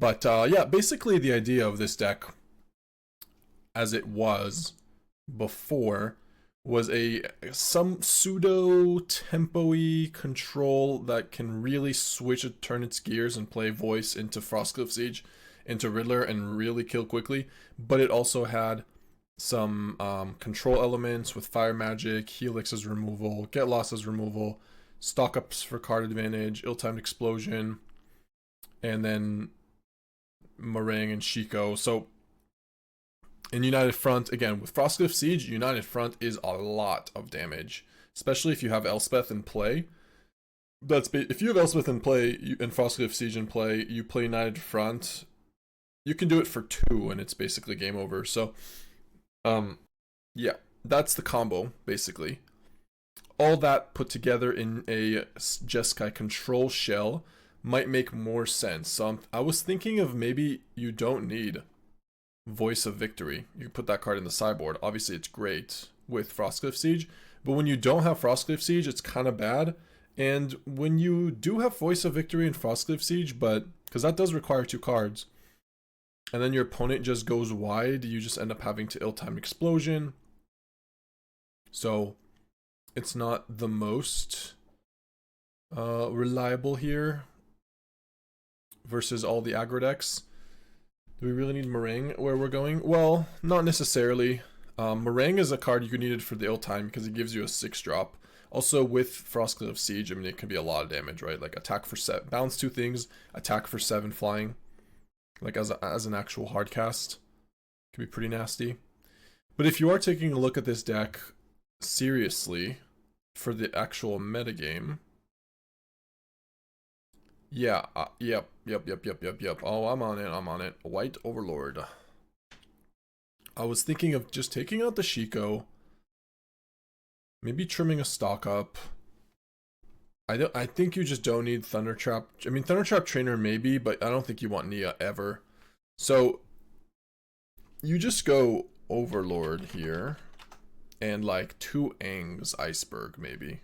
But yeah, basically the idea of this deck, as it was before, was some pseudo tempo-y control that can really turn its gears and play voice into Frostcliff Siege, into Riddler, and really kill quickly. But it also had some control elements with Fire Magic, Helix as removal, Get Lost as removal, stock ups for card advantage, Ill-Timed Explosion, and then Marang and Shiko. So in United Front, again, with Frostcliff Siege, United Front is a lot of damage, especially if you have Elspeth in play. If you have Elspeth in play and Frostcliff Siege in play, you play United Front, you can do it for 2 and it's basically game over. So yeah, that's the combo basically. All that put together in a Jeskai control shell might make more sense. So I was thinking of maybe you don't need Voice of Victory. You can put that card in the sideboard. Obviously it's great with Frostcliff Siege, but when you don't have Frostcliff Siege, it's kind of bad. And when you do have Voice of Victory in Frostcliff Siege, but because that does require 2 cards, and then your opponent just goes wide, you just end up having to Ill-Timed Explosion. So it's not the most reliable here versus all the aggro decks. Do we really need Marang where we're going? Well, not necessarily. Marang is a card you needed for the Ill-Time because it gives you a 6-drop. Also with Frostcliff Siege, I mean, it can be a lot of damage, right? Like attack for 7, bounce 2 things, attack for 7 flying. Like as an actual hard cast. Can be pretty nasty. But if you are taking a look at this deck seriously for the actual metagame, yeah, yep. Oh, I'm on it. White Overlord. I was thinking of just taking out the Shiko, maybe trimming a stock up. I think you just don't need Thundertrap. I mean, Thundertrap Trainer maybe, but I don't think you want Nia ever. So you just go Overlord here and like 2 Aang's Iceberg maybe.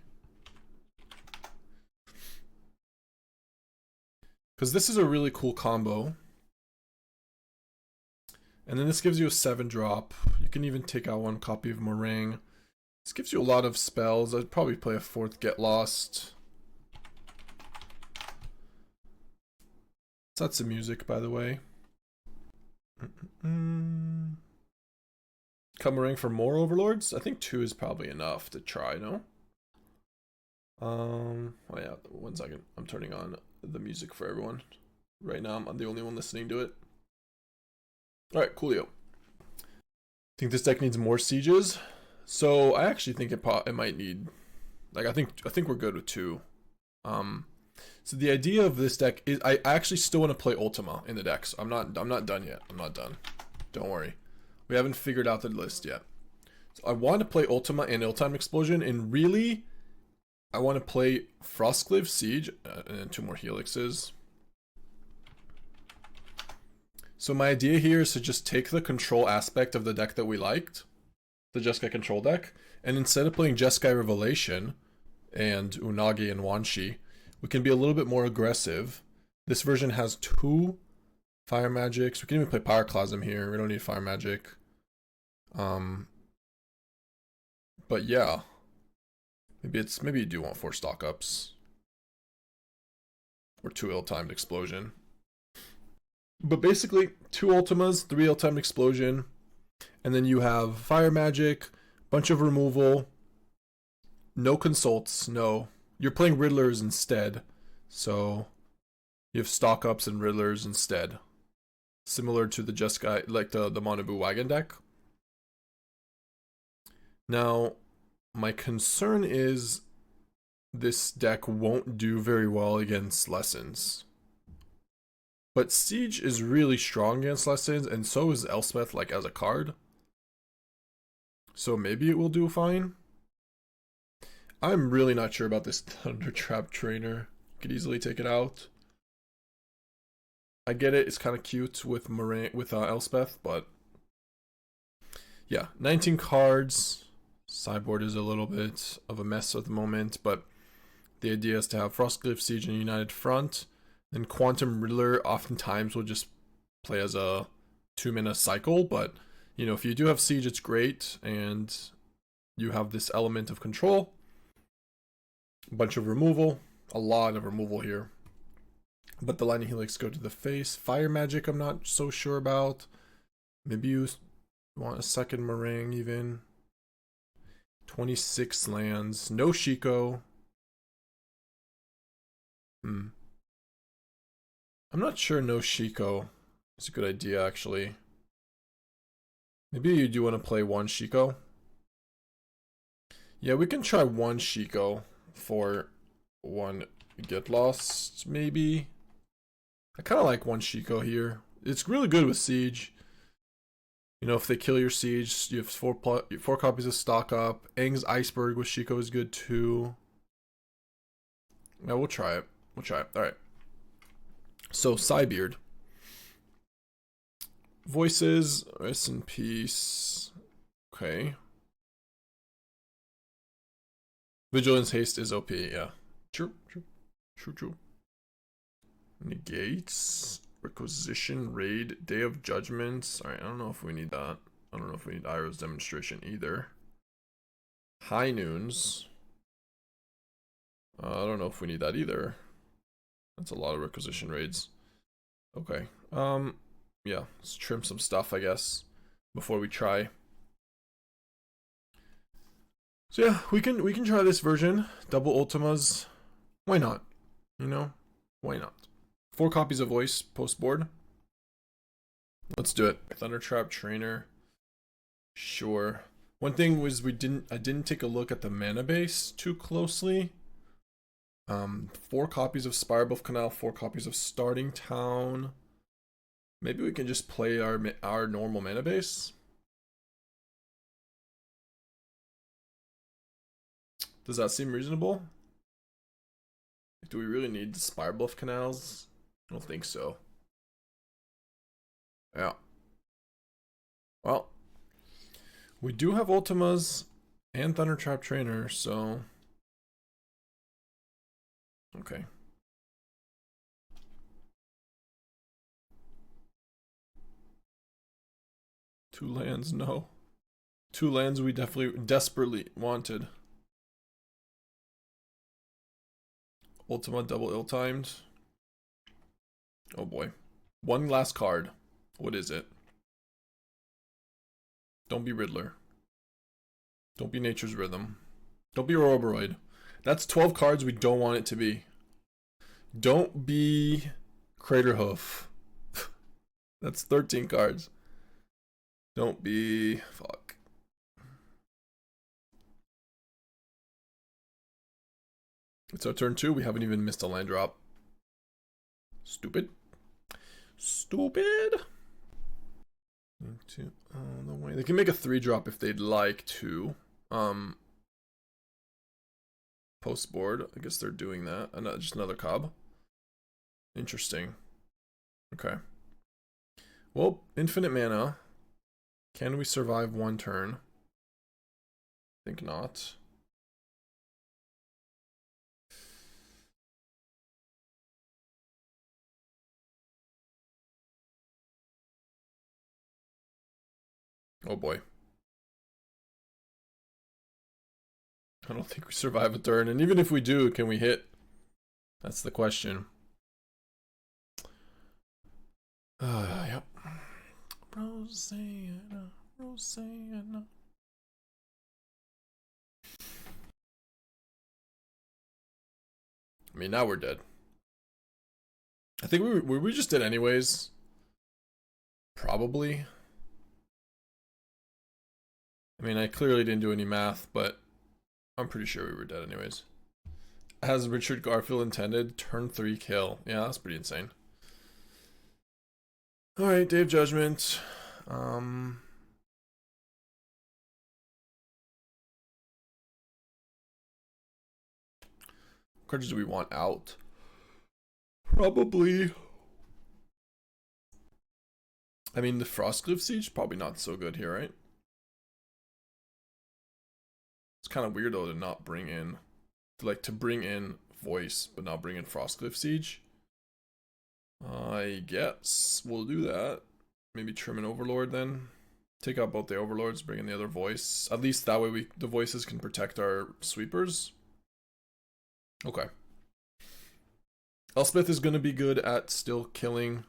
Because this is a really cool combo. And then this gives you a 7-drop. You can even take out 1 copy of Marang. This gives you a lot of spells. I'd probably play a 4th Get Lost. That's some music, by the way. Come Marang for more Overlords? I think 2 is probably enough to try, no? Oh yeah, 1 second. I'm turning on the music for everyone. Right now, I'm the only one listening to it. Alright, coolio. Think this deck needs more sieges? So, I actually think it might need... Like, I think we're good with 2. So the idea of this deck is I actually still want to play Ultima in the deck. So I'm not done yet. I'm not done. Don't worry. We haven't figured out the list yet. So I want to play Ultima and Ill-Timed Explosion, and really I want to play Frostcliff Siege and then 2 more Helixes. So my idea here is to just take the control aspect of the deck that we liked, the Jeskai control deck, and instead of playing Jeskai Revelation and Unagi and Wanshi, we can be a little bit more aggressive. This version has 2 Fire Magics. We can even play Pyroclasm here. We don't need Fire Magic. But yeah. Maybe you do want 4 stock ups. Or 2 Ill-Timed Explosion. But basically, 2 Ultimas, 3 Ill-Timed Explosion. And then you have Fire Magic, bunch of removal. No consults, no. You're playing Riddlers instead, so you have stock ups and Riddlers instead. Similar to the Jeskai, like the Manabu Wagon deck. Now, my concern is this deck won't do very well against Lessons. But Siege is really strong against Lessons, and so is Elspeth, like as a card. So maybe it will do fine. I'm really not sure about this Thundertrap Trainer. Could easily take it out. I get it, it's kind of cute with Elspeth, but yeah, 19 cards. Sideboard is a little bit of a mess at the moment, but the idea is to have Frostcliff Siege and United Front, Then Quantum Riddler oftentimes will just play as a 2-mana cycle, but you know, if you do have Siege, it's great, and you have this element of control. A bunch of removal, a lot of removal here. But the Lightning Helix go to the face. Fire Magic I'm not so sure about. Maybe you want a second Marang even. 26 lands. No Shiko. I'm not sure no Shiko is a good idea, actually. Maybe you do want to play one Shiko. Yeah, we can try one Shiko for one Get Lost, maybe. I kind of like one Shiko here. It's really good with Siege. You know, if they kill your Siege, you have four copies of stock up. Aang's Iceberg with Shiko is good too. Yeah, we'll try it. We'll try it. Alright. So, Cybeard. Voices, rest in peace. Okay. Vigilance Haste is OP, yeah. True. Negates. Requisition Raid. Day of Judgments. Alright, I don't know if we need that. I don't know if we need Iroh's Demonstration either. High Noons. I don't know if we need that either. That's a lot of Requisition Raids. Okay. Yeah, let's trim some stuff, I guess, before we try. So yeah, we can try this version. Double Ultimas. Why not? You know? Why not? 4 copies of Voice post board. Let's do it. Thundertrap Trainer. Sure. One thing was I didn't take a look at the mana base too closely. 4 copies of Spirebluff Canal, 4 copies of Starting Town. Maybe we can just play our normal mana base. Does that seem reasonable? Do we really need the Spirebluff Canals? I don't think so. Yeah. Well, we do have Ultimas and Thundertrap Trainer, so... Okay. Two lands, no. 2 lands we desperately wanted. Ultima double ill-timed. Oh boy. One last card. What is it? Don't be Riddler. Don't be Nature's Rhythm. Don't be Ouroboros. That's 12 cards we don't want it to be. Don't be Craterhoof. That's 13 cards. Don't be... Fuck. It's our turn 2. We haven't even missed a land drop. Stupid. Stupid. Into all the way. They can make a 3-drop if they'd like to. Post board. I guess they're doing that. Just another cob. Interesting. Okay. Well, infinite mana. Can we survive 1 turn? Think not. Oh boy. I don't think we survive a turn, and even if we do, can we hit? That's the question. Yep. Rosanna, Rosanna. I mean, now we're dead. I think we just did anyways. Probably. I mean, I clearly didn't do any math, but I'm pretty sure we were dead anyways. As Richard Garfield intended, turn 3 kill. Yeah, that's pretty insane. Alright, Day of Judgment. What cards do we want out? Probably... I mean, the Frostcliff Siege, probably not so good here, right? It's kind of weird though to not bring in, to bring in Voice, but not bring in Frostcliff Siege. I guess we'll do that. Maybe trim an Overlord then. Take out both the Overlords, bring in the other voice. At least that way the voices can protect our sweepers. Okay. Elspeth is going to be good at still killing.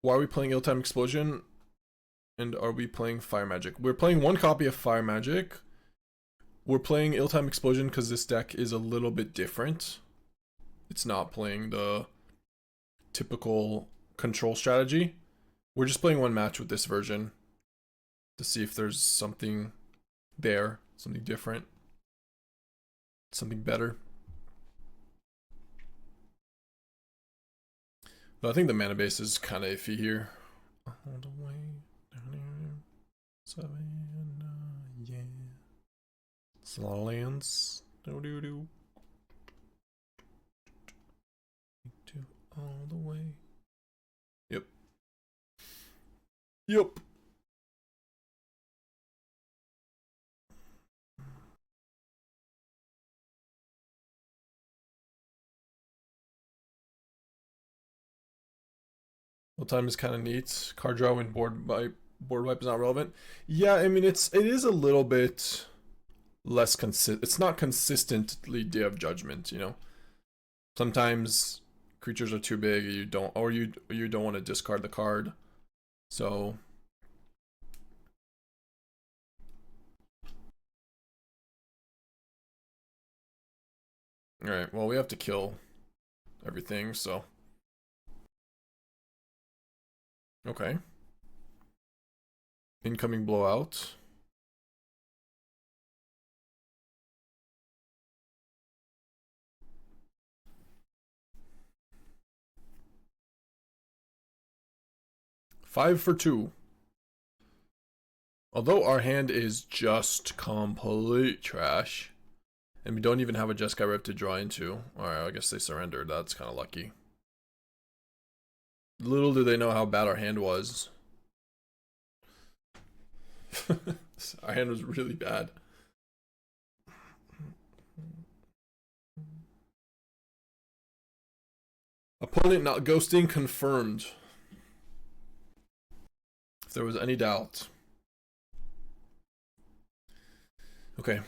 Why are we playing Ill-Time Explosion? And are we playing Fire Magic? We're playing one copy of Fire Magic. We're playing Ill-Time Explosion because this deck is a little bit different. It's not playing the typical control strategy. We're just playing one match with this version to see if there's something there, something different, something better. But I think the mana base is kind of iffy here. All the way down here. Yeah. It's a lot of lands. Do. All the way. Yep. Well, time is kind of neat. Card draw when board wipe is not relevant. Yeah, I mean it is a little bit less consistent. It's not consistently Day of Judgment, you know. Sometimes creatures are too big, you don't want to discard the card. So alright, well we have to kill everything, so okay. Incoming blowout. Five for 2. Although our hand is just complete trash, and we don't even have a Jeskai Rep to draw into. Alright, I guess they surrendered. That's kind of lucky. Little do they know how bad our hand was. Our hand was really bad. Opponent not ghosting confirmed. If there was any doubt. Okay.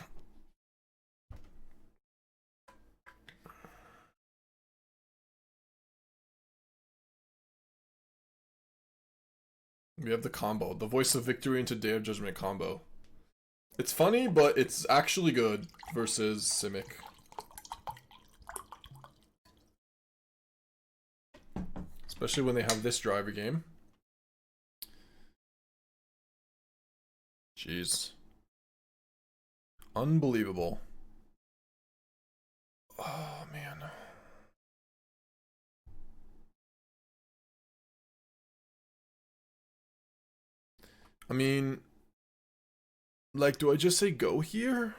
We have the combo. The Voice of Victory into Day of Judgment combo. It's funny, but it's actually good versus Simic. Especially when they have this driver game. Jeez. Unbelievable. Oh, man. I mean, like, do I just say go here?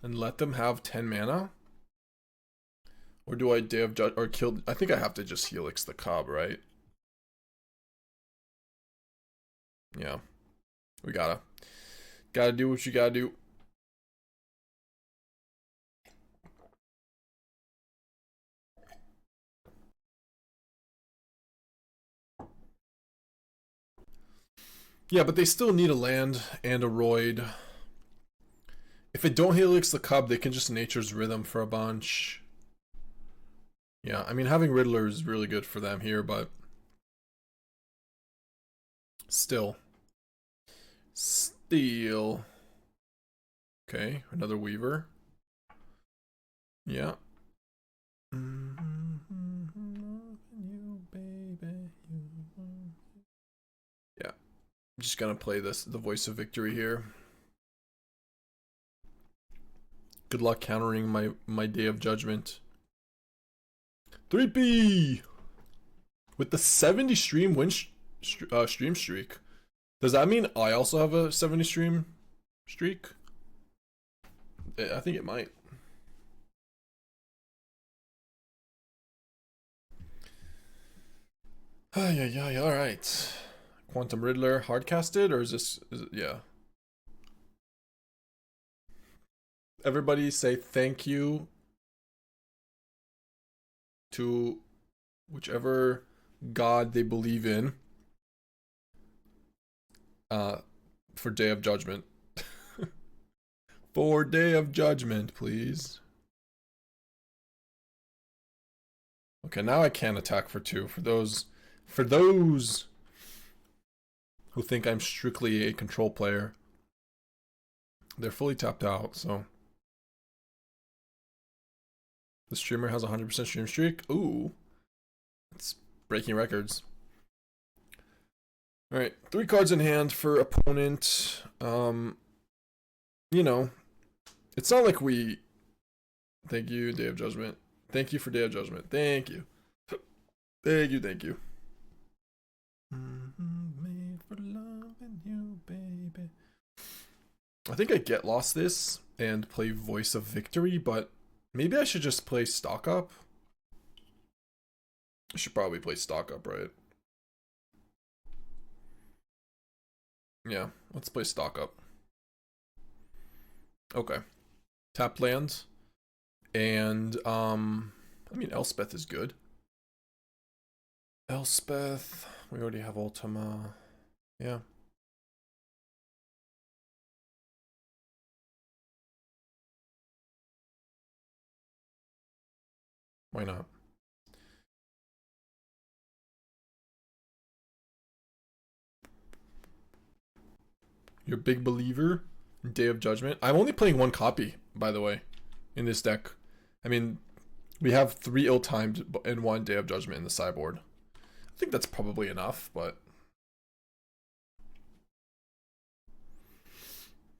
And let them have 10 mana? Or do I Day of Judge or kill? I think I have to just Helix the Cobb, right? Yeah. We gotta do what you gotta do. Yeah, but they still need a land and a Roid. If it don't Helix the Cub, they can just Nature's Rhythm for a bunch. Yeah, I mean, having Riddler is really good for them here, but still. Okay, another Weaver. Yeah. Yeah. I'm just gonna play the Voice of Victory here. Good luck countering my Day of Judgment. 3P! With the 70 stream stream streak. Does that mean I also have a 70 stream streak? I think it might. Yeah, alright. Quantum Riddler hardcasted, or is it, yeah. Everybody say thank you to whichever god they believe in for Day of Judgment. For Day of Judgment, please. Okay, now I can attack for 2. For those who think I'm strictly a control player, they're fully tapped out, so. The streamer has a 100% stream streak. Ooh. It's breaking records. Alright, 3 cards in hand for opponent. You know, it's not like we... Thank you, Day of Judgment. Thank you for Day of Judgment. Thank you. Thank you, thank you. Made for loving you, baby. I think I get lost this and play Voice of Victory, but maybe I should just play Stock Up. I should probably play Stock Up, right? Yeah, let's play Stock Up. Okay. Tap land. And, I mean, Elspeth is good. Elspeth. We already have Ultima. Yeah. Why not? You're a big believer in Day of Judgment. I'm only playing 1 copy, by the way, in this deck. I mean, we have 3 ill-timed and 1 Day of Judgment in the sideboard. I think that's probably enough, but...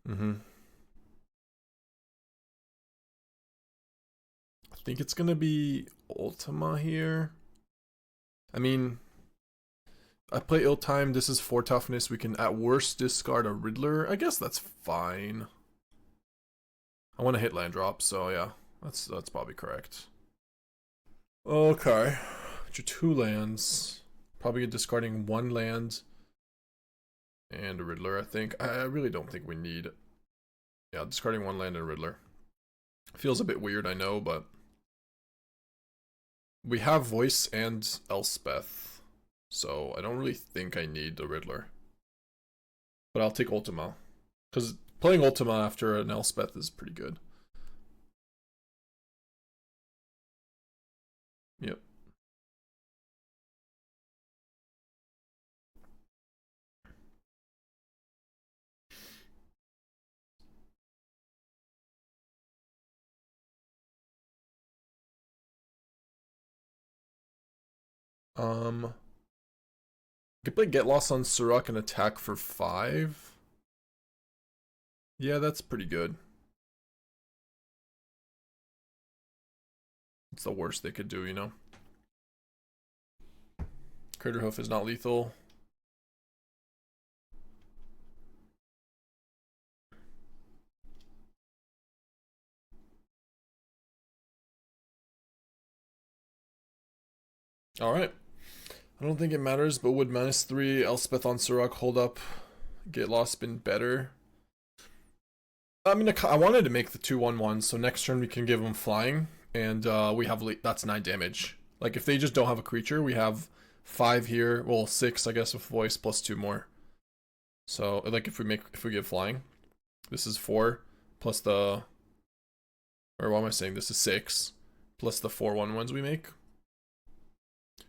I think it's gonna be Ultima here. I mean, I play ill-timed. This is 4 toughness. We can at worst discard a Riddler. I guess that's fine. I want to hit land drop, so yeah, that's probably correct. Okay, your 2 lands. Probably discarding 1 land and a Riddler. I think I really don't think we need. Yeah, discarding 1 land and a Riddler. Feels a bit weird, I know, but we have Voice and Elspeth, so I don't really think I need the Riddler. But I'll take Ultima, because playing Ultima after an Elspeth is pretty good. Yep. Could play Get Lost on Suruk and attack for 5. Yeah, that's pretty good. It's the worst they could do, you know? Craterhoof is not lethal. Alright. I don't think it matters, but would -3, Elspeth on Suruk hold up? Get Lost been better? I mean, I wanted to make the 2/1/1, so next turn we can give them flying, and we have that's 9 damage. Like, if they just don't have a creature, we have 5 here, well, 6, I guess, with Voice, plus 2 more. So, like, if we give flying, this is 4, plus the, or what am I saying, this is 6, plus the 4/1/1s we make.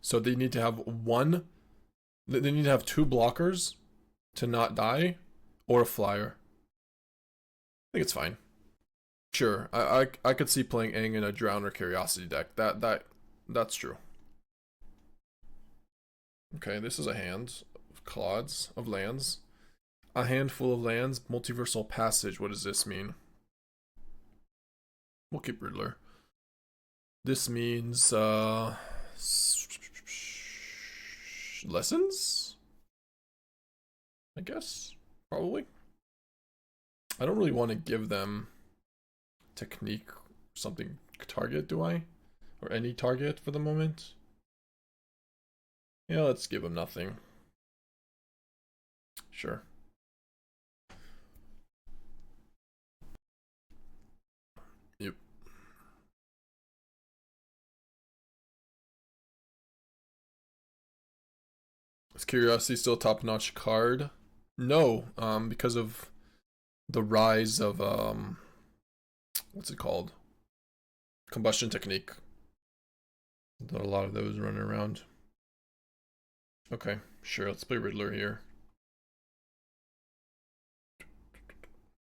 So they need to have 1, they need to have 2 blockers to not die, or a flyer. I think it's fine. Sure, I could see playing Aang in a Drown or Curiosity deck. That's true. Okay, this is a hand of clods of lands. A handful of lands, multiversal passage. What does this mean? We'll keep Riddler. This means lessons? I guess, probably. I don't really want to give them technique something target, do I? Or any target for the moment? Yeah, let's give them nothing. Sure. Yep. Is Curiosity still a top-notch card? No, because of the rise of what's it called? Combustion technique. There are a lot of those running around. Okay, sure, let's play Riddler here.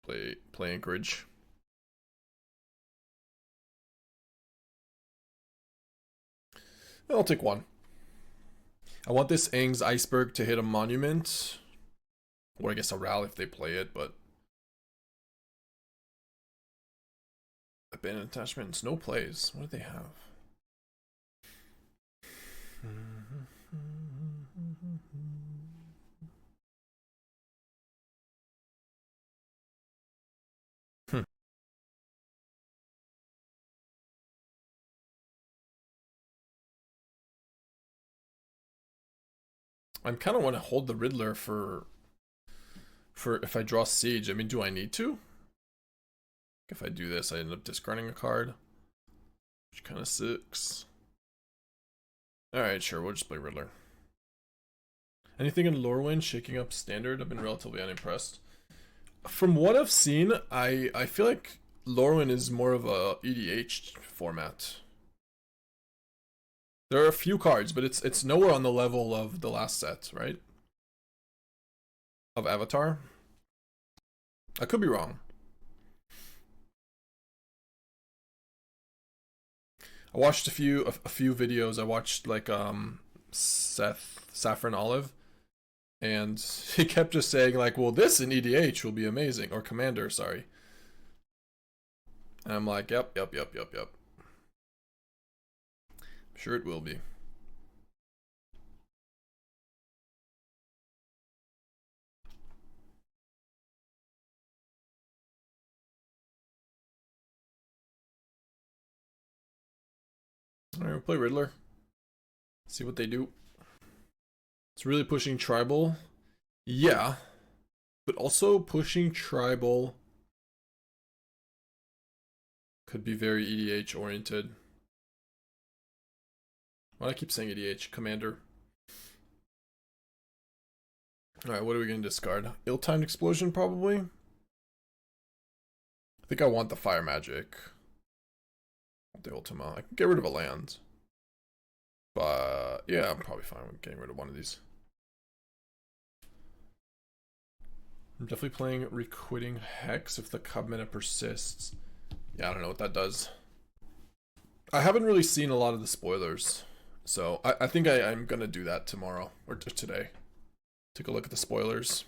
Play Anchorage. I'll take one. I want this Aang's Iceberg to hit a monument. Or I guess a rally if they play it, but abandoned attachments, no plays. What do they have? I kind of want to hold the Riddler for if I draw Siege. I mean, do I need to? If I do this, I end up discarding a card, which kind of sucks. Alright, sure, we'll just play Riddler. Anything in Lorwyn shaking up Standard? I've been relatively unimpressed. From what I've seen, I feel like Lorwyn is more of a EDH format. There are a few cards, but it's nowhere on the level of the last set, right? Of Avatar. I could be wrong. I watched a few videos. I watched like Seth Saffron Olive, and he kept just saying like, well, this in EDH will be amazing, or Commander, sorry. And I'm like, yep. Sure it will be. Alright, we'll play Riddler. See what they do. It's really pushing tribal. Yeah. But also pushing tribal could be very EDH oriented. Why do I keep saying EDH? Commander. Alright, what are we going to discard? Ill-timed Explosion, probably? I think I want the Fire Magic. The Ultima. I can get rid of a land. But, yeah, I'm probably fine with getting rid of one of these. I'm definitely playing Requiting Hex if the Cub Meta persists. Yeah, I don't know what that does. I haven't really seen a lot of the spoilers. So, I think I'm gonna do that tomorrow, or today. Take a look at the spoilers.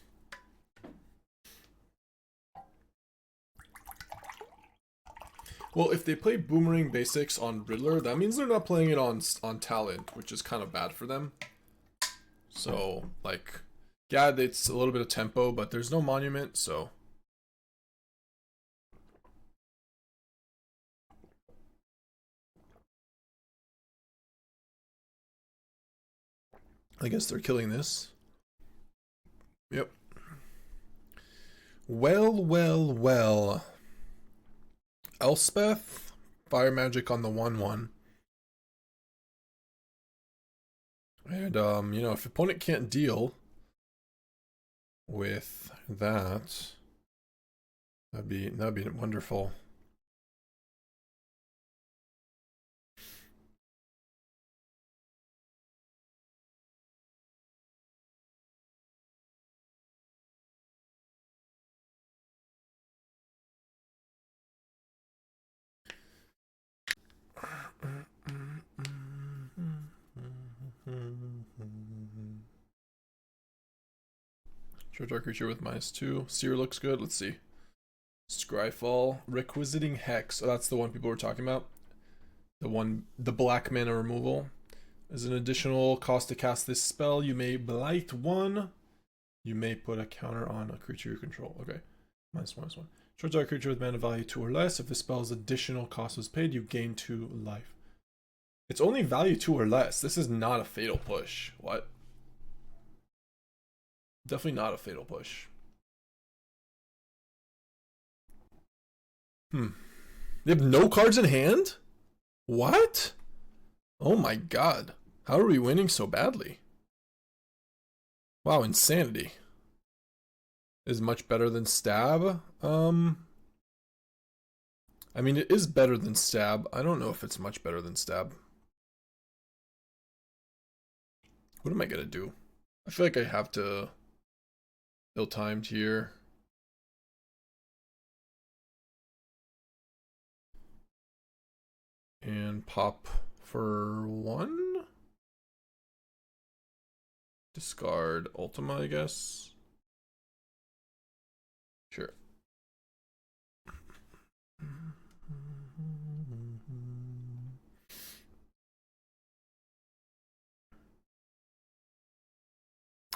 Well, if they play Boomerang Basics on Riddler, that means they're not playing it on Talent, which is kind of bad for them. So, like, yeah, it's a little bit of tempo, but there's no monument, so... I guess they're killing this. Yep. Well. Elspeth, Fire Magic on the 1/1. And, you know, if opponent can't deal with that, that'd be wonderful. Short Dark Creature with -2. Seer looks good. Let's see. Scryfall. Requisiting Hex. Oh, that's the one people were talking about. The black mana removal. As an additional cost to cast this spell, you may blight one. You may put a counter on a creature you control. Okay. -1/-1. Short Dark Creature with mana value 2 or less. If the spell's additional cost was paid, you gain 2 life. It's only value 2 or less. This is not a fatal push. What? Definitely not a fatal push. They have no cards in hand? What? Oh my god. How are we winning so badly? Wow, Insanity is much better than Stab. I mean, it is better than Stab. I don't know if it's much better than Stab. What am I gonna do? I feel like I have to ill-timed here. And pop for 1. Discard Ultima, I guess. Sure.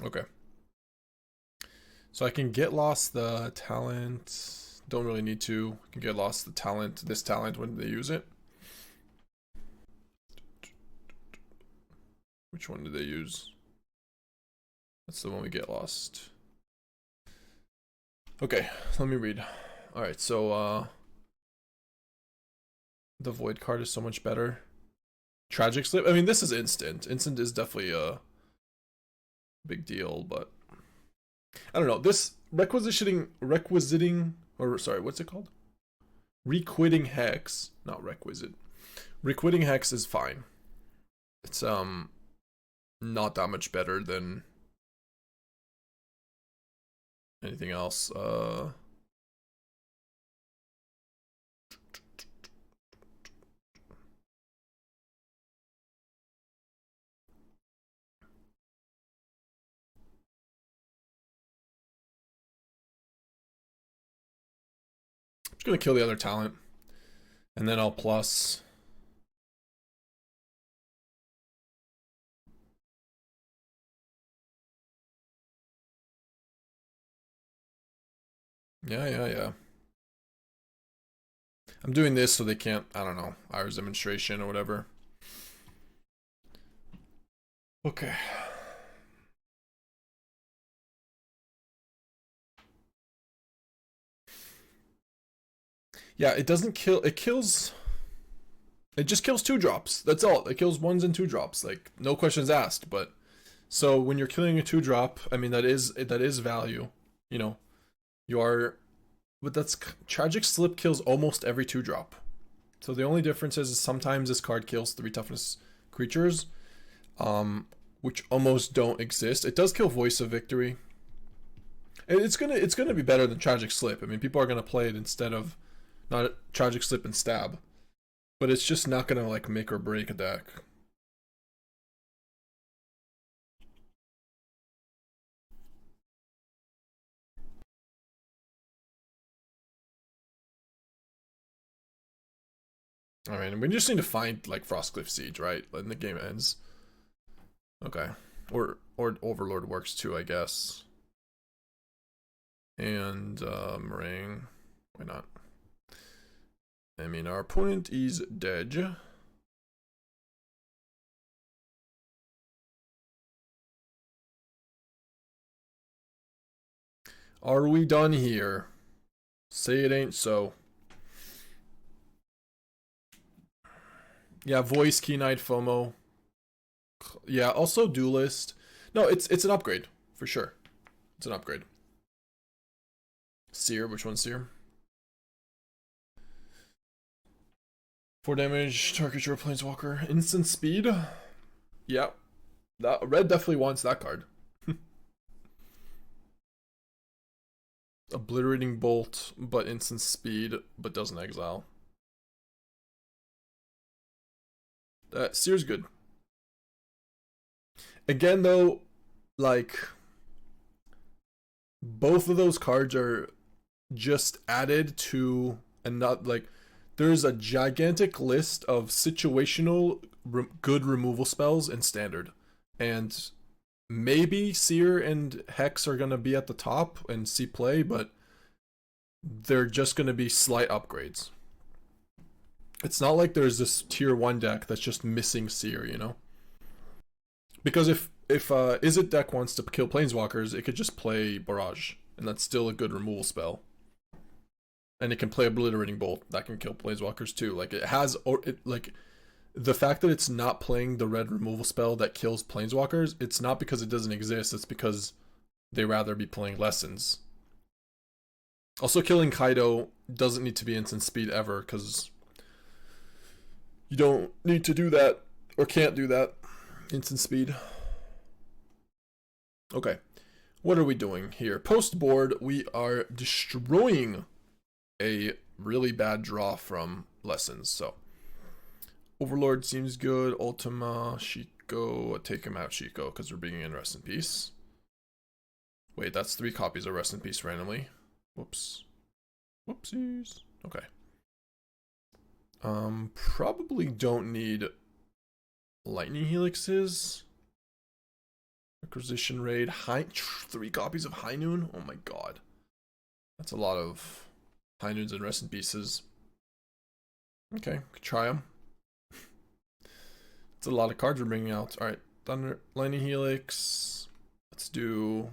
Okay. So I can get lost the talent. Don't really need to. I can get lost the talent, this talent when they use it. Which one did they use? That's the one we get lost. Okay, let me read. Alright, so the Void card is so much better. Tragic Slip. I mean, this is instant. Instant is definitely a big deal, but I don't know. This requisiting, or sorry, what's it called? Requiting Hex, not requisite. Requiting Hex is fine. It's not that much better than anything else. Just gonna kill the other talent, and then I'll plus. Yeah. I'm doing this so they can't, I don't know, Iris Demonstration or whatever. Okay. Yeah, it doesn't kill, it kills, it just kills 2-drops. That's all. It kills 1s and 2-drops. Like, no questions asked, but so when you're killing a 2-drop, I mean, that is value, you know. You are, but that's Tragic Slip kills almost every 2-drop. So the only difference is sometimes this card kills 3 toughness creatures, which almost don't exist. It does kill Voice of Victory. It's gonna be better than Tragic Slip. I mean, people are gonna play it instead of not Tragic Slip and Stab, but it's just not gonna like make or break a deck. I mean, we just need to find like Frostcliff Siege, right? And the game ends. Okay, or Overlord works too, I guess. And Marang, why not? I mean, our opponent is dead. Are we done here? Say it ain't so. Yeah, Voice, Key Knight, FOMO. Yeah, also Duelist. No, it's an upgrade, for sure. It's an upgrade. Seer, which one's Seer? 4 damage, target your Planeswalker. Instant speed? Yeah. That red definitely wants that card. Obliterating Bolt, but instant speed, but doesn't exile. Seer's good. Again, though, like, both of those cards are just added to, and not like, there's a gigantic list of situational good removal spells in Standard, and maybe Seer and Hex are gonna be at the top and see play, but they're just gonna be slight upgrades. It's not like there's this tier 1 deck that's just missing Seer, you know? Because if Izzet deck wants to kill Planeswalkers, it could just play Barrage, and that's still a good removal spell. And it can play Obliterating Bolt, that can kill Planeswalkers too. Like, it has, or it, like, the fact that it's not playing the red removal spell that kills planeswalkers, it's not because it doesn't exist, it's because they rather be playing Lessons. Also, killing Kaido doesn't need to be instant speed ever, because you don't need to do that, or can't do that. Instant speed. Okay. What are we doing here? Post board, we are destroying a really bad draw from Lessons. So, Overlord seems good. Ultima, Shiko, take him out, Shiko, because we're bringing in Rest in Peace. Wait, that's 3 copies of Rest in Peace randomly. Whoops. Whoopsies. Okay. Probably don't need Lightning Helixes. Requisition Raid. 3 copies of High Noon? Oh my god. That's a lot of High Noons and Rest in Pieces. Okay, could try them. It's a lot of cards we're bringing out. Alright, Lightning Helix. Let's do...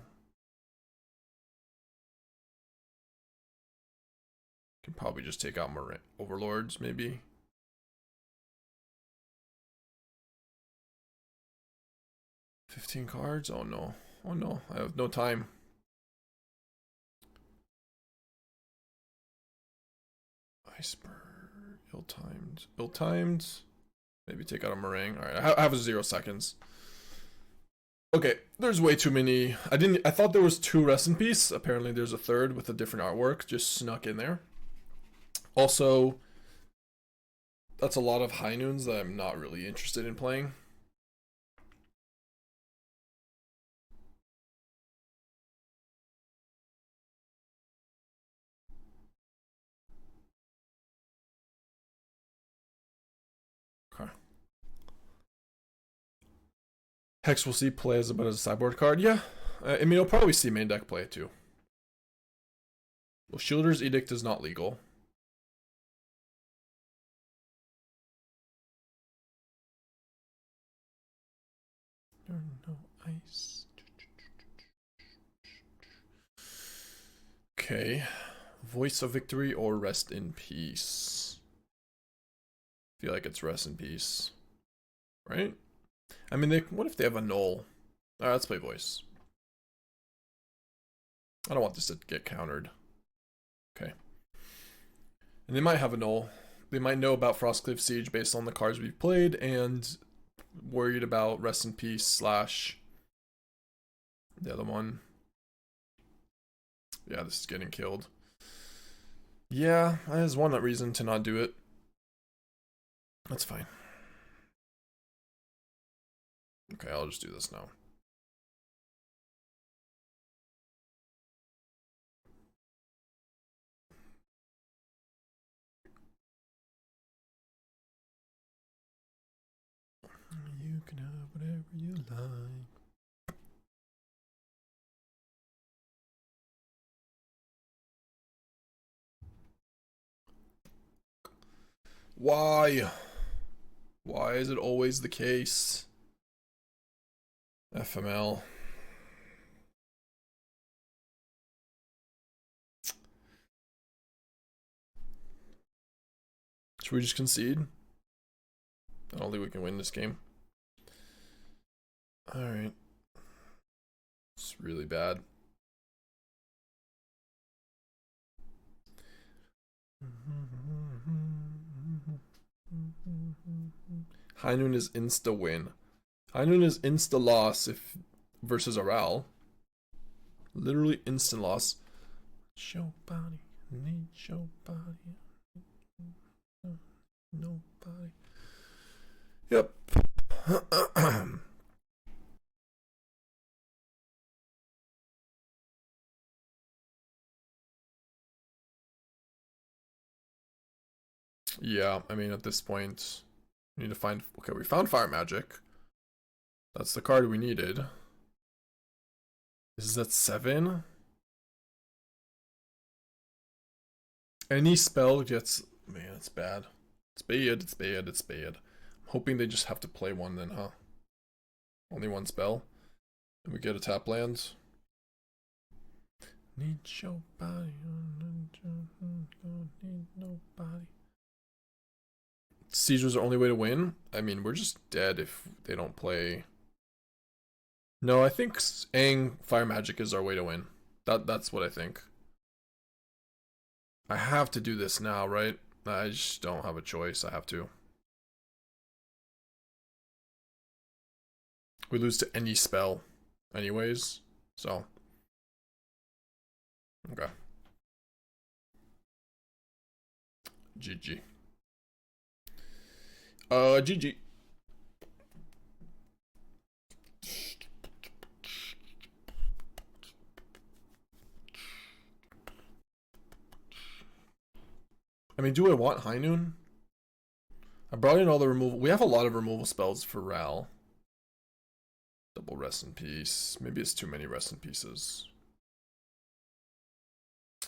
Can probably just take out more Overlords, maybe. $15 cards? Oh no. Oh no, I have no time. Iceberg. Ill-timed. Ill-timed. Maybe take out a Marang. Alright, I have 0 seconds. Okay, there's way too many. I thought there was 2 Rest in Peace. Apparently there's a 3rd with a different artwork. Just snuck in there. Also, that's a lot of High Noons that I'm not really interested in playing. Okay. Hex will see play as about as a sideboard card. Yeah, I mean, you'll probably see main deck play it too. Well, Shielder's Edict is not legal. No ice. Okay. Voice of Victory or Rest in Peace? I feel like it's Rest in Peace. Right? I mean, what if they have a null? Alright, let's play Voice. I don't want this to get countered. Okay. And they might have a null. They might know about Frostcliff Siege based on the cards we've played, and worried about Rest in Peace / the other one. Yeah, this is getting killed. Yeah, there's one reason to not do it. That's fine. Okay, I'll just do this now. You can have whatever you like. Why? Why is it always the case? FML. Should we just concede? I don't think we can win this game. Alright. It's really bad. High Noon is insta win. High Noon is insta loss if versus Aral. Literally instant loss. Show body, need show body. Nobody. Yep. Yeah, I mean, at this point, we need to find... Okay, we found Fire Magic. That's the card we needed. Is that 7? Any spell gets... Man, it's bad. It's bad, it's bad, it's bad. I'm hoping they just have to play one then, huh? Only one spell. And we get a tap land. Need your body. Need nobody. Siege was the only way to win. I mean, we're just dead if they don't play. No, I think Aang Fire Magic is our way to win. That's what I think. I have to do this now, right? I just don't have a choice. I have to. We lose to any spell anyways, so. Okay. GG. GG. I mean, do I want High Noon? I brought in all the removal. We have a lot of removal spells for Ral. Double Rest in Peace. Maybe it's too many Rest in Pieces.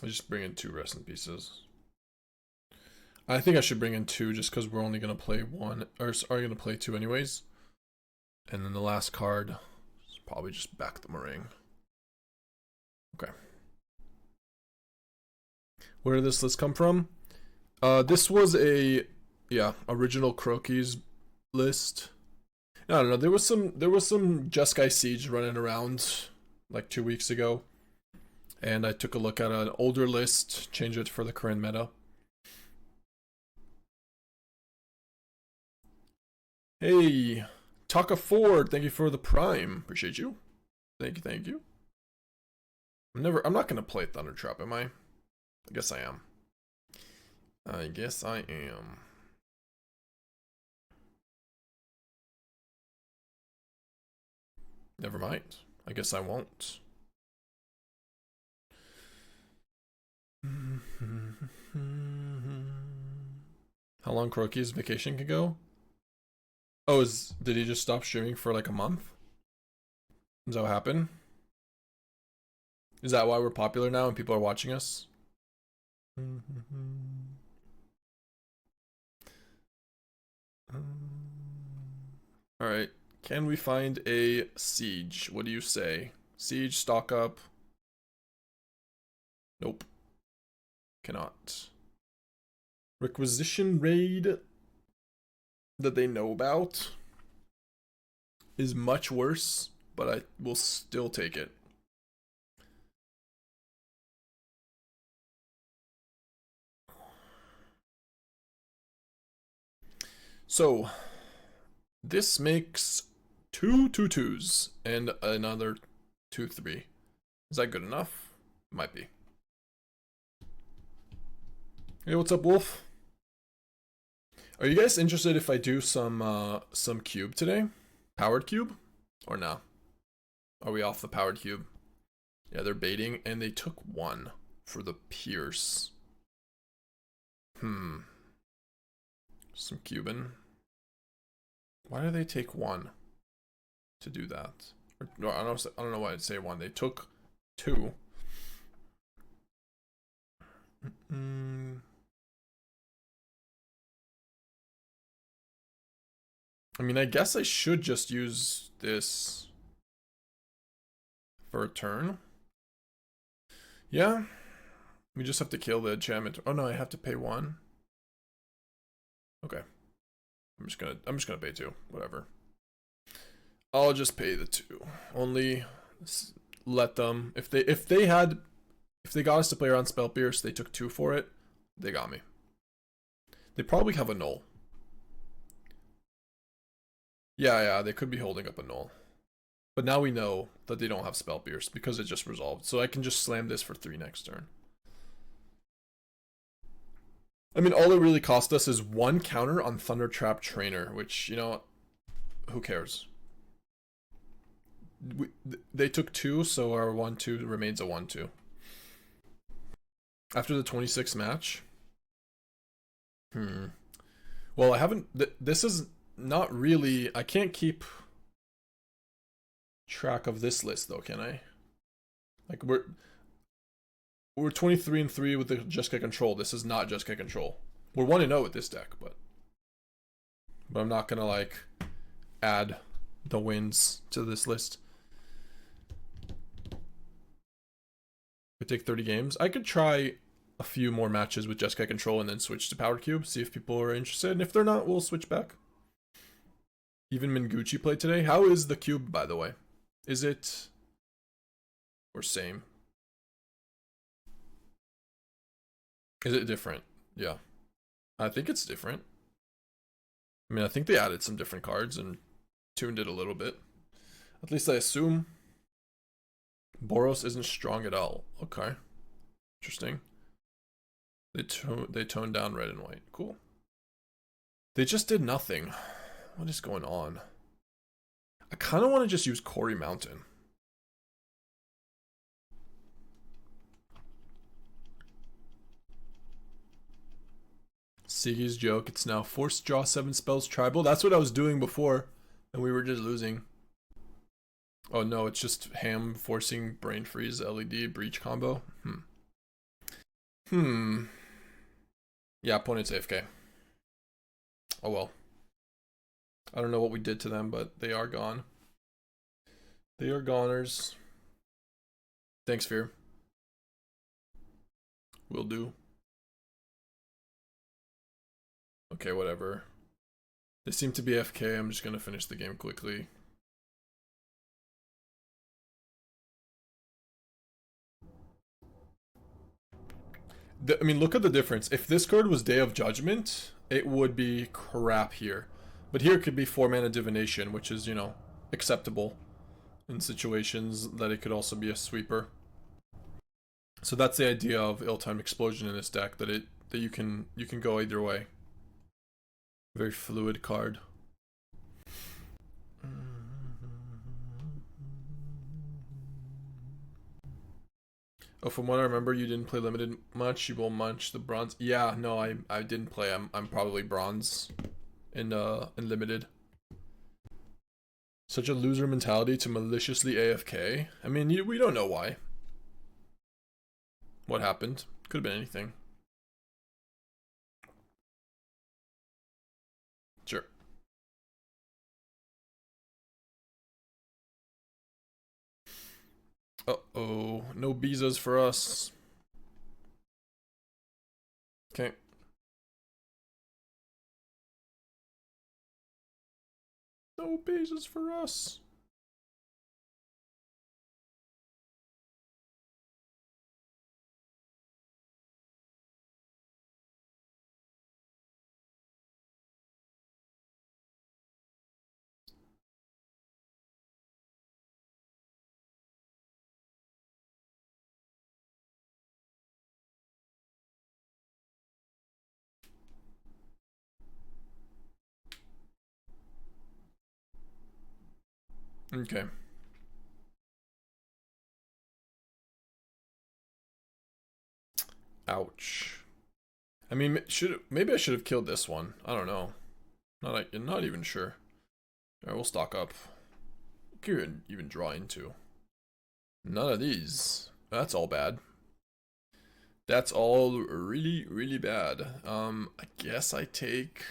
I'll just bring in 2 Rest in Pieces. I think I should bring in 2 just because we're only going to play 1. Or are going to play 2 anyways. And then the last card is probably just back the Marang. Okay. Where did this list come from? This was a original Croquis list. I don't know. There was some Jeskai Siege running around like 2 weeks ago, and I took a look at an older list, changed it for the current meta. Hey, Taka Ford, thank you for the Prime. Appreciate you. Thank you. I'm not gonna play Thundertrap, am I? I guess I am. I guess I am. Never mind. I guess I won't. How long Croquis' vacation can go? Oh, did he just stop streaming for like a month? Is that what happened? Is that why we're popular now and people are watching us? Alright, can we find a Siege? What do you say? Siege, stock up. Nope. Cannot. Requisition Raid that they know about is much worse, but I will still take it. So, this makes 2 2/2s and another 2/3. Is that good enough? Might be. Hey, what's up, Wolf? Are you guys interested if I do some cube today? Powered cube? Or no? Are we off the powered cube? Yeah, they're baiting, and they took 1 for the Pierce. Some Cuban. Why do they take 1 to do that? Or, no, I don't know why I'd say 1. They took 2. I mean, I guess I should just use this for a turn. Yeah. We just have to kill the enchantment. Oh no, I have to pay 1. Okay. I'm just gonna pay 2. Whatever. I'll just pay the 2. Only let them if they got us to play around Spell Pierce, they took 2 for it. They got me. They probably have a null. Yeah, they could be holding up a null. But now we know that they don't have Spell Pierce because it just resolved. So I can just slam this for 3 next turn. I mean, all it really cost us is 1 counter on Thundertrap Trainer, which, you know, who cares? They took 2, so our 1/2 remains a 1/2. After the 26 match? Well, I haven't... This is not really... I can't keep track of this list, though, can I? Like, we're 23-3 with the Jeskai control. This is not Jeskai control. We're 1-0 with this deck, but I'm not gonna like add the wins to this list. We take 30 games. I could try a few more matches with Jeskai control and then switch to Power Cube. See if people are interested. And if they're not, we'll switch back. Even Minguchi played today. How is the cube, by the way? Is it or same? Is it different? Yeah. I think it's different. I mean, I think they added some different cards and tuned it a little bit. At least I assume. Boros isn't strong at all. Okay. Interesting. They toned down red and white. Cool. They just did nothing. What is going on? I kind of want to just use Quarry Mountain. Siggy's joke. It's now forced draw 7 spells tribal. That's what I was doing before, and we were just losing. Oh no, it's just ham forcing brain freeze LED breach combo. Yeah, opponent's AFK. Oh well. I don't know what we did to them, but they are gone. They are goners. Thanks, Fear. Will do. Okay, whatever. They seem to be AFK. I'm just gonna finish the game quickly. I mean, look at the difference. If this card was Day of Judgment, it would be crap here. But here it could be 4-mana Divination, which is, you know, acceptable in situations that it could also be a sweeper. So that's the idea of Ill-Timed Explosion in this deck, that you can go either way. Very fluid card. Oh, from what I remember, you didn't play limited much. You will munch the bronze. Yeah, no, I didn't play. I'm probably bronze in limited. Such a loser mentality to maliciously AFK. I mean, we don't know why. What happened? Could have been anything. Sure. Uh-oh, no Bizas for us. Okay. No Bizas for us. Okay. Ouch. I mean, maybe I should have killed this one. I don't know. Not even sure. Alright, we'll stock up. Could even draw into. None of these. That's all bad. That's all really, really bad. I guess I take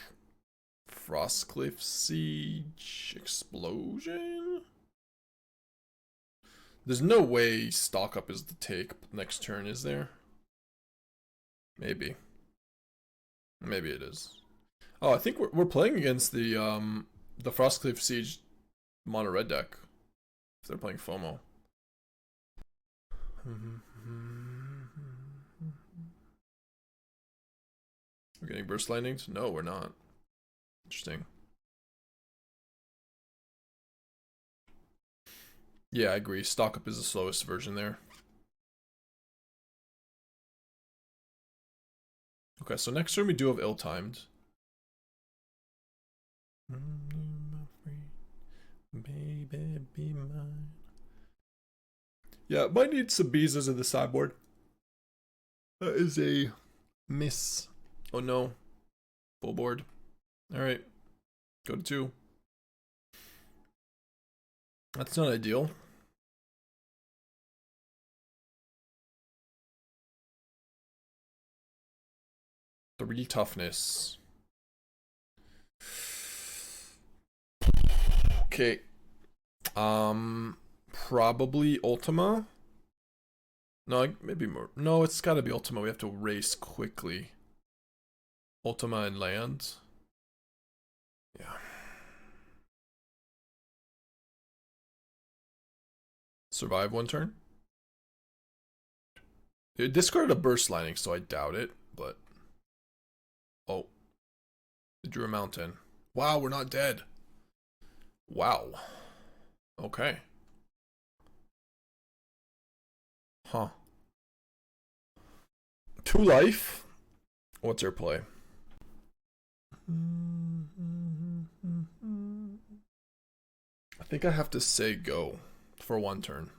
Frostcliff Siege Explosion? There's no way stock up is the take next turn, is there? Maybe. Maybe it is. Oh, I think we're playing against the Frostcliff Siege mono red deck. If they're playing FOMO. We're getting burst lightnings? No, we're not. Interesting. Yeah, I agree. Stock up is the slowest version there. Okay, so next turn we do have ill-timed. Baby, be mine. Yeah, might need some Bizas in the sideboard. That is a miss. Oh no. Full board. Alright. Go to 2. That's not ideal. Three toughness. Okay. Probably Ultima. No, maybe more. No, it's gotta be Ultima. We have to race quickly. Ultima and land. Yeah. Survive one turn. It discarded a burst lightning, so I doubt it, but... Oh. It drew a mountain. Wow, we're not dead. Wow. Okay. Huh. 2 life. What's her play? I think I have to say go for 1 turn.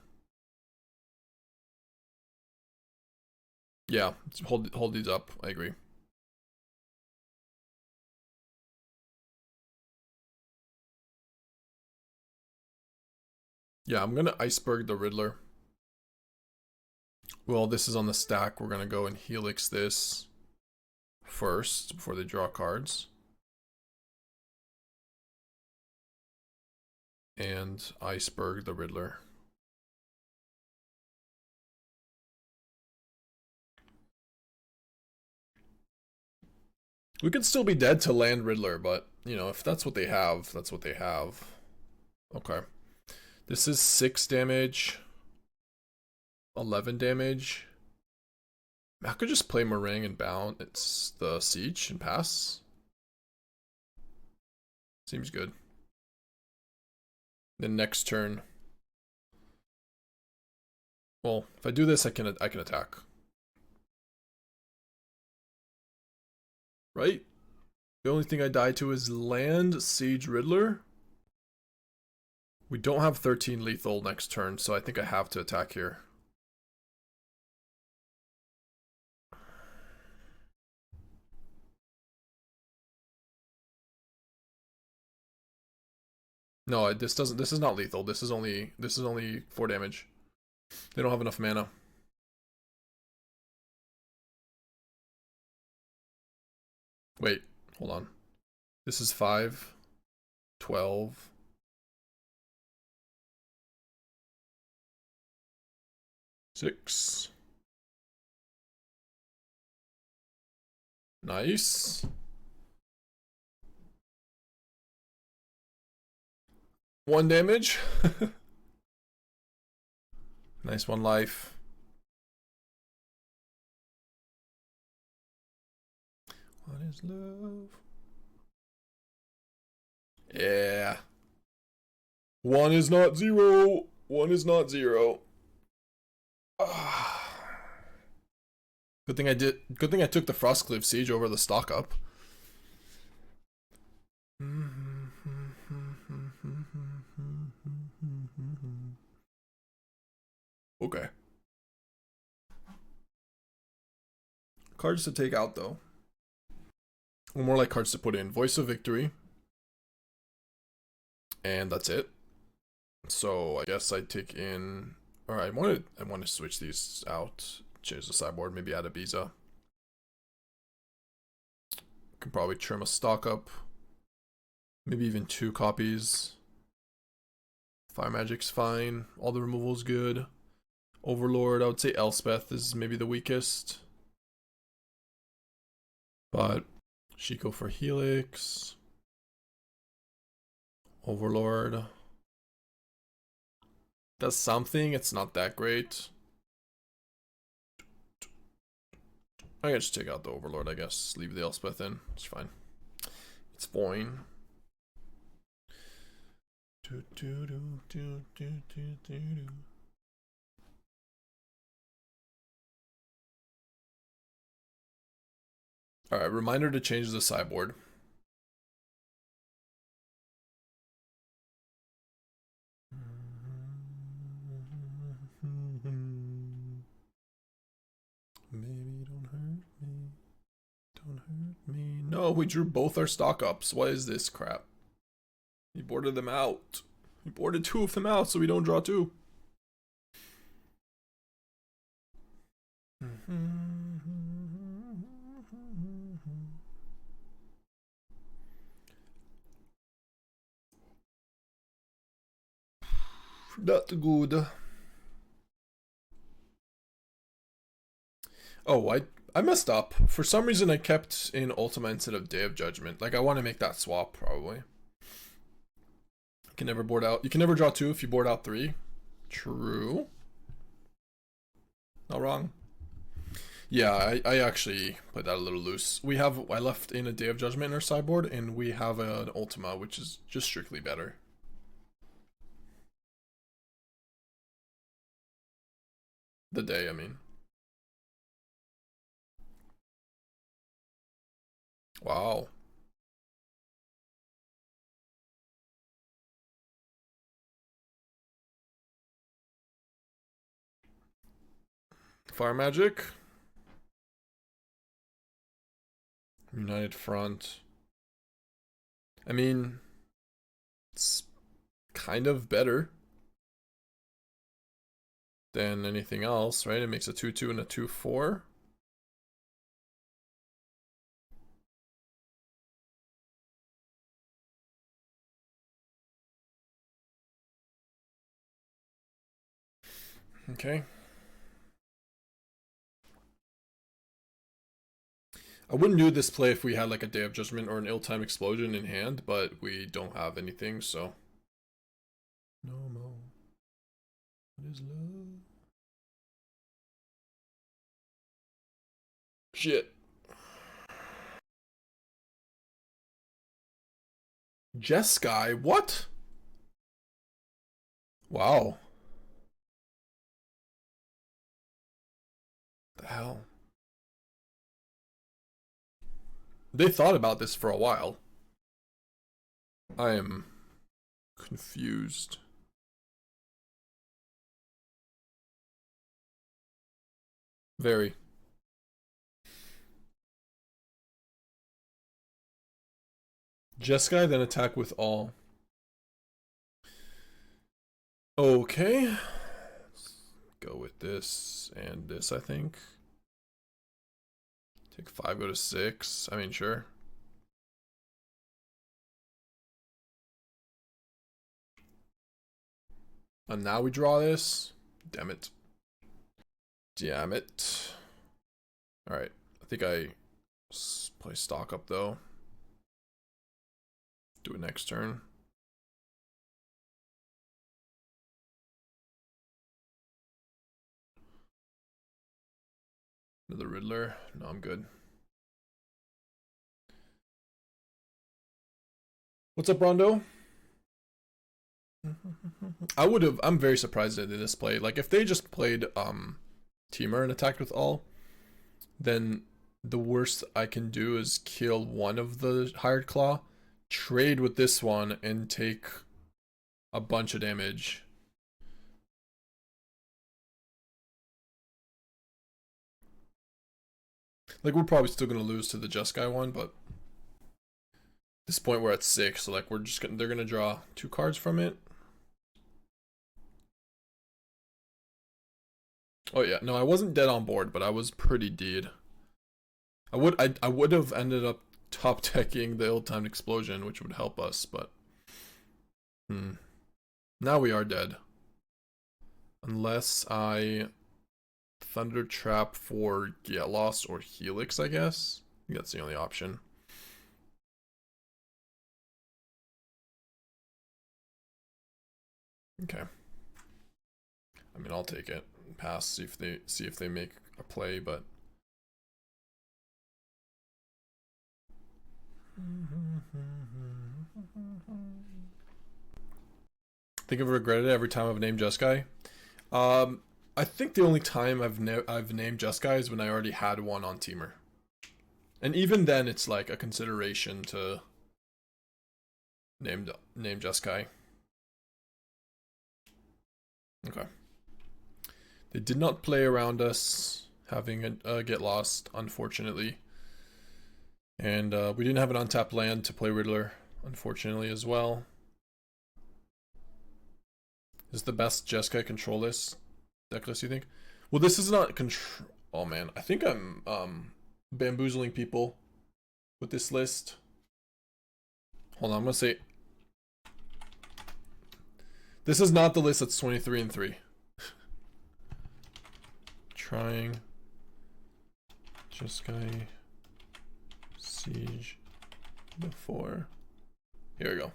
Yeah, hold these up. I agree. Yeah, I'm gonna Iceberg the Riddler. Well, this is on the stack. We're gonna go and Helix this first before they draw cards. And Iceberg the Riddler. We could still be dead to land Riddler, but, you know, if that's what they have, that's what they have. Okay. This is 6 damage. 11 damage. I could just play Marang and bound. It's the Siege and pass. Seems good. Then next turn. Well, if I do this, I can attack. Right? The only thing I die to is land Siege Riddler. We don't have 13 lethal next turn, so I think I have to attack here. No, this is not lethal. This is only 4 damage. They don't have enough mana. Wait, hold on. This is 5, 12. Six. Nice. One damage. Nice 1 life. What is love? Yeah. 1 is not 0. 1 is not 0. Good thing I did. Good thing I took the Frostcliff Siege over the stock up. Okay. Cards to take out though. Or more like cards to put in. Voice of Victory. And that's it. So I guess I take in. Alright, I want to switch these out. Change the sideboard, maybe add a Biza. Can probably trim a stock up. Maybe even 2 copies. Fire Magic's fine. All the removal's good. Overlord, I would say Elspeth is maybe the weakest. But Shiko for Helix. Overlord. Does something, it's not that great. I can just take out the Overlord, I guess. Leave the Elspeth in. It's fine. It's fine. Alright, reminder to change the sideboard. Maybe don't hurt me. Don't hurt me. No, we drew both our stock ups. What is this crap? He boarded them out. He boarded 2 of them out so we don't draw 2. Not good. Oh, I messed up. For some reason I kept in Ultima instead of Day of Judgment. Like I want to make that swap probably. You can never board out. You can never draw 2 if you board out 3. True. Not wrong. Yeah, I actually put that a little loose. I left in a Day of Judgment in our sideboard, and we have an Ultima, which is just strictly better. The day, I mean. Wow. Fire Magic. United Front. I mean, it's kind of better than anything else, right? It makes a 2/2 and a 2/4. Okay. I wouldn't do this play if we had like a Day of Judgment or an Ill-Timed Explosion in hand, but we don't have anything, so. No more. What is love? Shit. Jeskai, what? Wow. The hell? They thought about this for a while. I am confused. Very. Jeskai, then attack with all. Okay. Let's go with this and this, I think. Take 5, go to 6. I mean, sure. And now we draw this. Damn it. Damn it. Alright. I think I play stock up, though. Do it next turn. Another Riddler. No, I'm good. What's up, Rondo? I'm very surprised they did this play. Like, if they just played Teamer and attacked with all, then the worst I can do is kill one of the Hired Claw, trade with this one, and take a bunch of damage. Like, we're probably still gonna lose to the Jeskai one, but at this point we're at 6, so like they're gonna draw 2 cards from it. Oh yeah, no, I wasn't dead on board, but I was pretty dead. I would have ended up top decking the Ill-Timed Explosion, which would help us, but now we are dead. Unless I Thundertrap for Get Lost or Helix, I guess. I think that's the only option. Okay. I mean, I'll take it. Pass. See if they make a play, but. Think I've regretted it every time I've named Jeskai. I think the only time I've named Jeskai is when I already had one on Teamer, and even then it's like a consideration to name Jeskai. Okay. They did not play around us having a Get Lost, unfortunately, and we didn't have an untapped land to play Riddler, unfortunately, as well. Is the best Jeskai control list deck list, you think? Well, this is not control. Oh man, I think I'm bamboozling people with this list. Hold on, I'm gonna say this is not the list that's 23 and 3. Trying Jeskai Siege before. Here we go.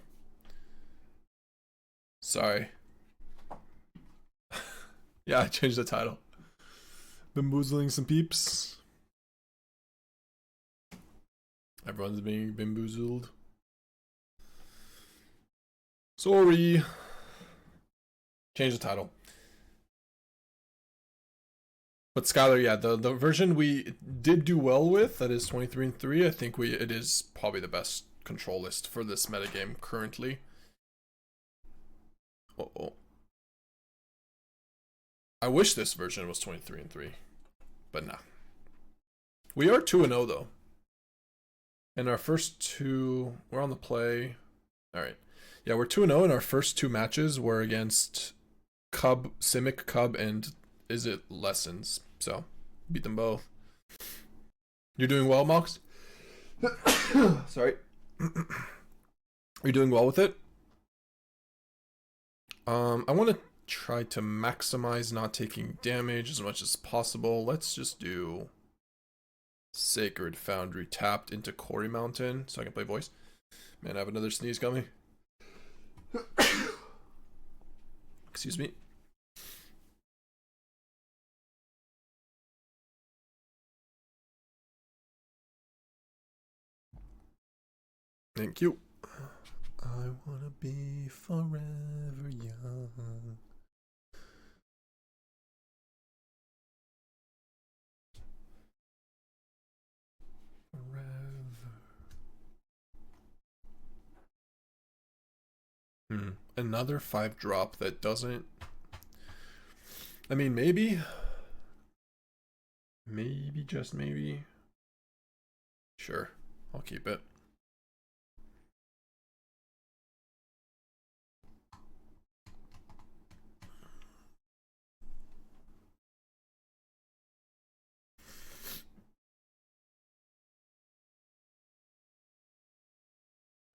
Sorry. Yeah, I changed the title. Bamboozling some peeps. Everyone's being bamboozled. Sorry. Change the title. But Skylar, yeah, the version we did do well with, that is 23-3, I think it is probably the best control list for this metagame currently. Uh-oh. I wish this version was 23-3, but nah. We are 2-0 though. And our first two, we're on the play. Alright. Yeah, we're 2-0 and our first two matches were against Cub, Simic Cub, and is it Lessons? So, beat them both. You're doing well, Mox? Sorry. Are you doing well with it? I want to try to maximize not taking damage as much as possible. Let's just do Sacred Foundry tapped into Quarry Mountain so I can play voice. Man, I have another sneeze coming. Excuse me. Thank you. I wanna be forever young. Forever. Another 5-drop that doesn't. I mean, maybe. Maybe, just maybe. Sure, I'll keep it.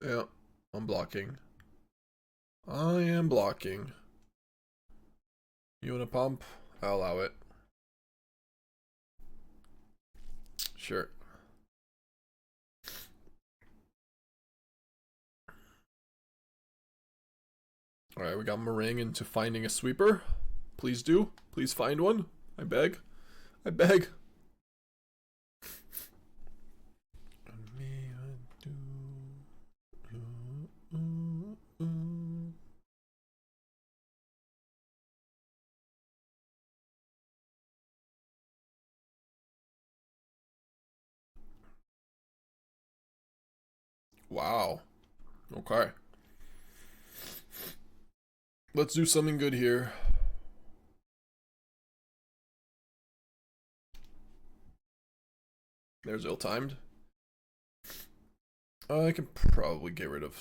Yeah, I'm blocking. I am blocking. You want a pump? I'll allow it. Sure. Alright, we got Marang into finding a sweeper. Please do. Please find one. I beg. I beg. Wow. Okay. Let's do something good here. There's ill-timed. I can probably get rid of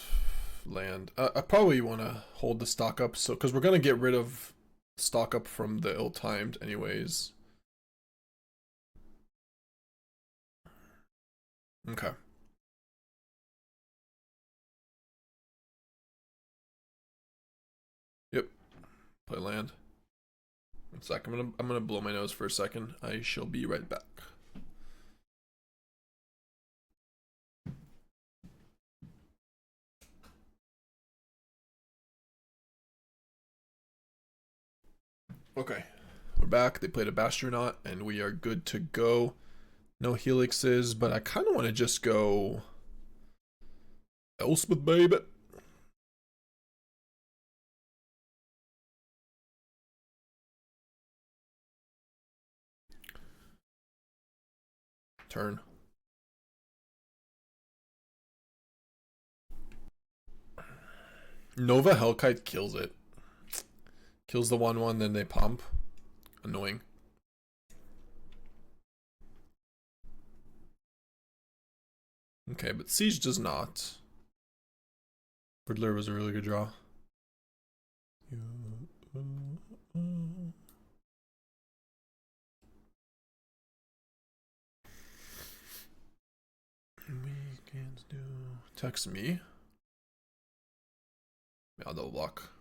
land. I probably want to hold the stock up, so because we're gonna get rid of stock up from the ill-timed anyways. Okay. Yep. Play land. One sec. I'm gonna blow my nose for a second. I shall be right back. Okay, we're back. They played a Bastronaut, and we are good to go. No helixes, but I kind of want to just go Elspeth, baby. Turn. Nova Hellkite kills it. Kills the 1/1, then they pump. Annoying. Okay, but Siege does not. Riddler was a really good draw. Weekends do. Text me. Yeah, I'll double block.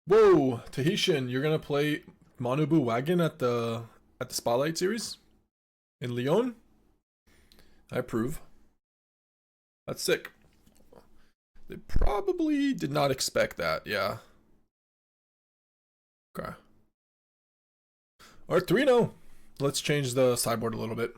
Whoa, Tahitian, you're gonna play Manobu wagon at the Spotlight series in Lyon. I approve. That's sick. They probably did not expect that, yeah. Okay. Alright, 3-0. Let's change the sideboard a little bit.